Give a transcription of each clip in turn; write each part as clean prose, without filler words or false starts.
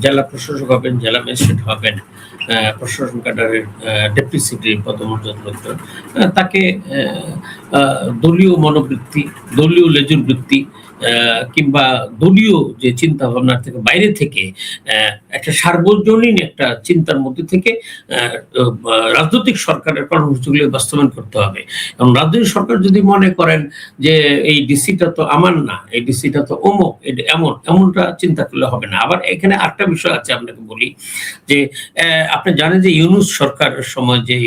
জেলা প্রশাসক হবেন, জেলা ম্যাজিস্ট্রেট হবেন, প্রশাসন ক্যাডারের ডেপুটি সেক্রেটারি পদমর্যাদাপ্রাপ্ত, তাকে দলীয় মনোবৃত্তি, দলীয় লেজুর বৃত্তি কিংবা দলীয় যে চিন্তা ভাবনার থেকে বাইরে থেকে একটা সার্বজনীন একটা চিন্তার মধ্যে থেকে রাজনৈতিক সরকারের কর্মসূচিগুলো বাস্তবায়ন করতে হবে। এবং রাজনৈতিক সরকার যদি মনে করেন যে এই ডিসিটা তো আমার না, এই ডিসিটা তো অমুক, এমনটা চিন্তা করলে হবে না। আবার এখানে আরেকটা বিষয় আছে, আপনাকে বলি যে আপনি জানেন যে ইউনূস সরকারের সময় যে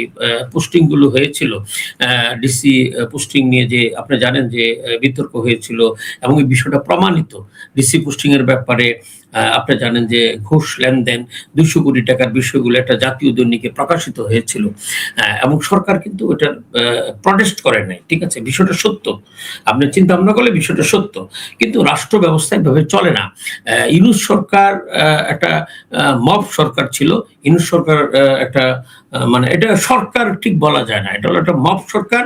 পোস্টিং গুলো হয়েছিল, ডিসি পোস্টিং নিয়ে যে আপনি জানেন যে বিতর্ক হয়েছিল এবং এই বিষয়টা প্রমাণিত। ডিসি পোস্টিং এর ব্যাপারে আপনি জানেন যে ঘুষ লেনদেন 200 কোটি টাকার বিষয়গুলো একটা জাতীয় দৈনিকে প্রকাশিত হয়েছিল এবং সরকার কিন্তু এটা প্রটেস্ট করে নাই। ঠিক আছে, বিষয়টা সত্য, আপনি চিন্তা ভাবনা করলে বিষয়টা সত্য, কিন্তু রাষ্ট্র ব্যবস্থা এভাবে চলে না। ইউনূস সরকার একটা মব সরকার ছিল। ইউনূস সরকার একটা মানে এটা সরকার ঠিক বলা যায় না, এটা হলো একটা মব সরকার।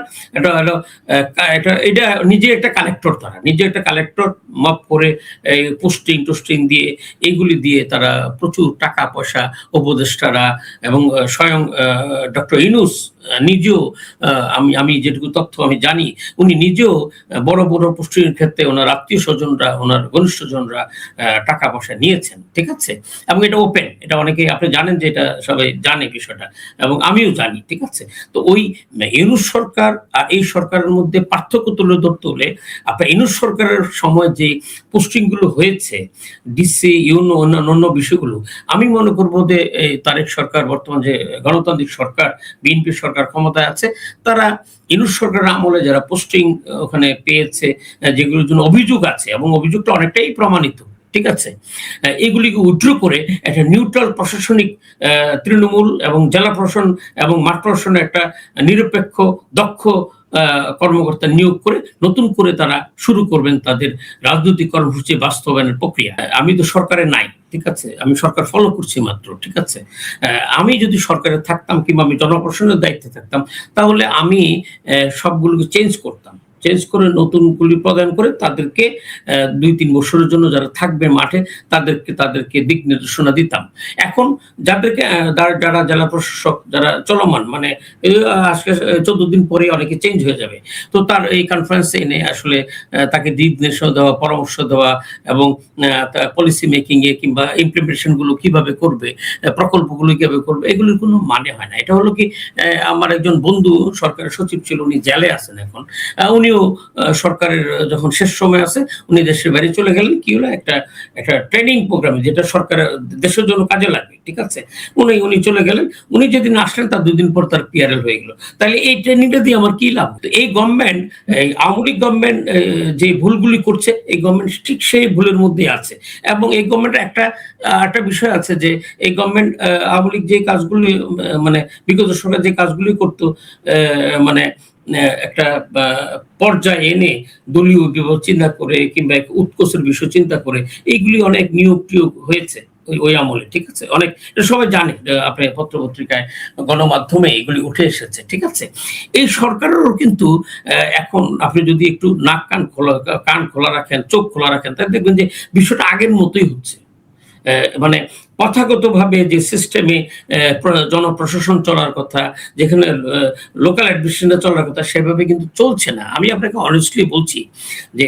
এটা নিজে একটা কালেক্টর, তারা নিজে একটা কালেক্টর মব করে পোস্টিং টোস্টিং দিয়ে এইগুলি দিয়ে তারা প্রচুর টাকা পয়সা, উপদেষ্টারা এবং স্বয়ং ডক্টর ইউনূস নিজেও, আমি যেটুকু তথ্য আমি জানি, উনি নিজেও বড় বড় পোস্টিংয়ের ক্ষেত্রে ওনার আত্মীয় স্বজনরা, ওনার ঘনিষ্ঠজনরা টাকা পয়সা নিয়েছেন। ঠিক আছে, এবং এটা ওপেন, এটা অনেকে আপনি জানেন যে এটা সবাই জানে বিষয়টা, এবং আমিও জানি। ঠিক আছে, তো ওই ইউনূস সরকার আর এই সরকারের মধ্যে পার্থক্য তুলে ধরতে হলে আপনার ইউনূস সরকারের সময় যে পোস্টিং গুলো হয়েছে, ডিসি, ইউনো, অন্যান্য বিষয়গুলো, আমি মনে করবো যে তারেক সরকার, বর্তমান যে গণতান্ত্রিক সরকার, বিএনপি সরকার ক্ষমতায় আছে, তারা ইউনূস সরকারের আমলে যারা পোস্টিং ওখানে পেয়েছে, যেগুলোর জন্য অভিযোগ আছে এবং অভিযোগটা অনেকটাই প্রমাণিত, ঠিক আছে, এগুলিকে উইথড্র করে একটা নিউট্রাল প্রশাসনিক তৃণমূল এবং জেলা প্রশাসন এবং মাঠ প্রশাসনের একটা নিরপেক্ষ দক্ষ কর্মকর্তা নিয়োগ করে নতুন করে তারা শুরু করবেন তাদের রাজনৈতিক কর্মসূচি বাস্তবায়নের প্রক্রিয়া। আমি তো সরকারে নাই, ঠিক আছে, আমি সরকার ফলো করছি মাত্র। ঠিক আছে, আমি যদি সরকারে থাকতাম কিংবা আমি জনপ্রশাসনের দায়িত্বে থাকতাম, তাহলে আমি সবগুলোকে চেঞ্জ করতাম, চেঞ্জ করে নতুন গুলি প্রদান করে তাদেরকে 2-3 বছরের জন্য যারা থাকবে মাঠে তাদেরকে দিক নির্দেশনা দিতাম। এখন যাদেরকে যারা জেলা প্রশাসক যারা চলমান, মানে আজকে 14 দিন পরে অনেকে চেঞ্জ হয়ে যাবে, তো তার এই কনফারেন্সে এনে আসলে তাকে দিক নির্দেশনা দেওয়া, পরামর্শ দেওয়া এবং পলিসি মেকিং এ কিংবা ইমপ্লিমেন্টেশন গুলো কিভাবে করবে, প্রকল্পগুলো কিভাবে করবে, এগুলোর কোনো মানে হয় না। এটা হলো কি, আমার একজন বন্ধু সরকারের সচিব ছিল, উনি জেলে আছেন এখন, উনিও সরকারের যখন শেষ সময় আছে উনি দেশের বাইরে চলে গেলেন। কি হলো, একটা ট্রেনিং প্রোগ্রামে, যেটা সরকারের দেশের জন্য কাজে লাগবে। ঠিক আছে, উনি চলে গেলেন। উনি যেদিন আসলেন তার 2 দিন পর তার পিআরএল হয়ে গেল। তাহলে এই ট্রেনিংটা দিয়ে আমার কি লাভ? এই গভর্নমেন্ট, আওয়ামী লীগ গভর্নমেন্ট যে ভুলগুলি করছে, এই গভর্নমেন্ট ঠিক সেই ভুলের মধ্যে আছে। এবং এই গভর্নমেন্টের একটা বিষয় আছে যে এই গভর্নমেন্ট আওয়ামী লীগ যে কাজগুলি, মানে বিগত সরকার যে কাজগুলি করতো, মানে একটা পর্যায়ে এনে দলীয় বিভাগ চিন্তা করে কিংবা উৎকোচের বিষয় চিন্তা করে এইগুলি অনেক নিয়োগ টিয়োগ হয়েছে ওই আমলে। ঠিক আছে, অনেক, এটা সবাই জানে, আপনার পত্র পত্রিকায়, গণমাধ্যমে এগুলি উঠে এসেছে। ঠিক আছে, এই সরকারেরও কিন্তু এখন আপনি যদি একটু নাক কান খোলা রাখেন, চোখ খোলা রাখেন, তাহলে দেখবেন যে বিষয়টা আগের মতোই হচ্ছে। মানে প্রথাগতভাবে যে সিস্টেমে জনপ্রশাসন চলার কথা, যেখানে লোকাল অ্যাডমিনিস্ট্রেশন চলার কথা, সেভাবে কিন্তু চলছে না। আমি আপনাকে অনেস্টলি বলছি যে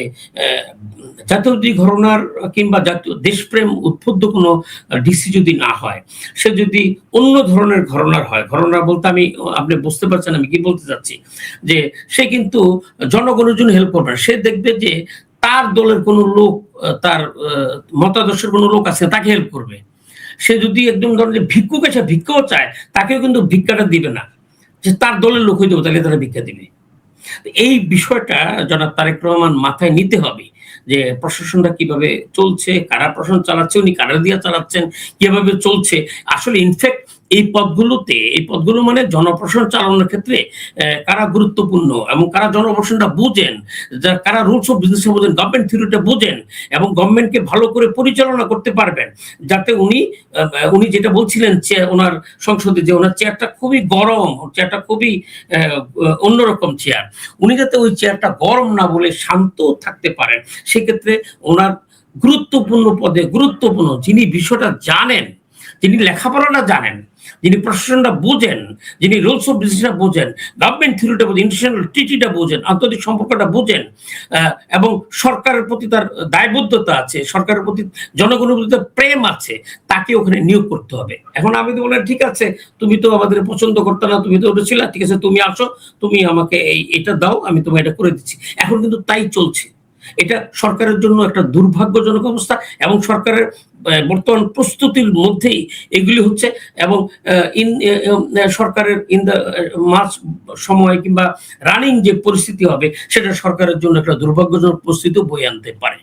জাতীয় ঘটনার কিংবা জাতীয় দেশপ্রেম উদ্বুদ্ধ কোনো ডিসি যদি না হয়, সে যদি অন্য ধরনের ঘটনার হয়, ঘটনা বলতে আপনি বুঝতে পারছেন আমি কি বলতে চাচ্ছি, যে সে কিন্তু জনগণের জন্য হেল্প করবে না। সে দেখবে যে তার দলের কোনো লোক, তার মতাদর্শের কোনো লোক আছে, তাকে হেল্প করবে। সে যদি একদম ধরনের ভিক্ষুক এসে ভিক্ষাও চায়, তাকেও কিন্তু ভিক্ষাটা দিবে না, যে তার দলের লোক হইতে তাহলে তারা ভিক্ষা দিবে। এই বিষয়টা জনাব তারেক রহমান মাথায় নিতে হবে, যে প্রশাসনটা কিভাবে চলছে, কারা প্রশাসন চালাচ্ছে, উনি কারা দিয়ে চালাচ্ছেন, কিভাবে চলছে। আসলে ইনফ্যাক্ট এই পদগুলো মানে জনপ্রশাসন চালানোর ক্ষেত্রে কারা গুরুত্বপূর্ণ এবং কারা জনপ্রশাসনটা বুঝেন, কারা রুলস অফ বিজনেস বোঝেন, গভর্নমেন্ট থিওরিটা বুঝেন এবং গভর্নমেন্টকে ভালো করে পরিচালনা করতে পারবেন, যাতে উনি যেটা বলছিলেন ওনার সংসদে, যে ওনার চেয়ারটা খুবই গরম, চেয়ারটা খুবই অন্যরকম চেয়ার, উনি যাতে ওই চেয়ারটা গরম না বলে শান্ত থাকতে পারেন, সেক্ষেত্রে ওনার গুরুত্বপূর্ণ পদে, গুরুত্বপূর্ণ যিনি বিষয়টা জানেন, যিনি লেখাপড়াটা জানেন, যিনি প্রশাসনটা বোঝেন, যিনি রুলস অফ বিজনেসটা বোঝেন, গভর্নমেন্ট থিওরিটা বোঝেন, ইন্টারন্যাশনাল ট্রিটিটা বোঝেন, আন্তর্জাতিক সম্পর্কটা বোঝেন, এবং সরকারের প্রতি তার দায়বদ্ধতা আছে, সরকারের প্রতি জনগণের প্রতি তার প্রেম আছে, তাকে ওখানে নিয়োগ করতে হবে। এখন আমি তো বললাম ঠিক আছে, তুমি তো আমাদের পছন্দ করতে না, তুমি তো ওটা ছিল, ঠিক আছে তুমি আসো, তুমি আমাকে এটা দাও, আমি তোমায় এটা করে দিচ্ছি। এখন কিন্তু তাই চলছে। এটা সরকারের জন্য একটা দুর্ভাগ্যজনক অবস্থা, এবং সরকারের বর্তমান প্রস্তুতির মধ্যেই এগুলি হচ্ছে, এবং সরকারের ইন দ্য মাস সময় কিংবা রানিং যে পরিস্থিতি হবে, সেটা সরকারের জন্য একটা দুর্ভাগ্যজনক পরিস্থিতি বয়ে আনতে পারে।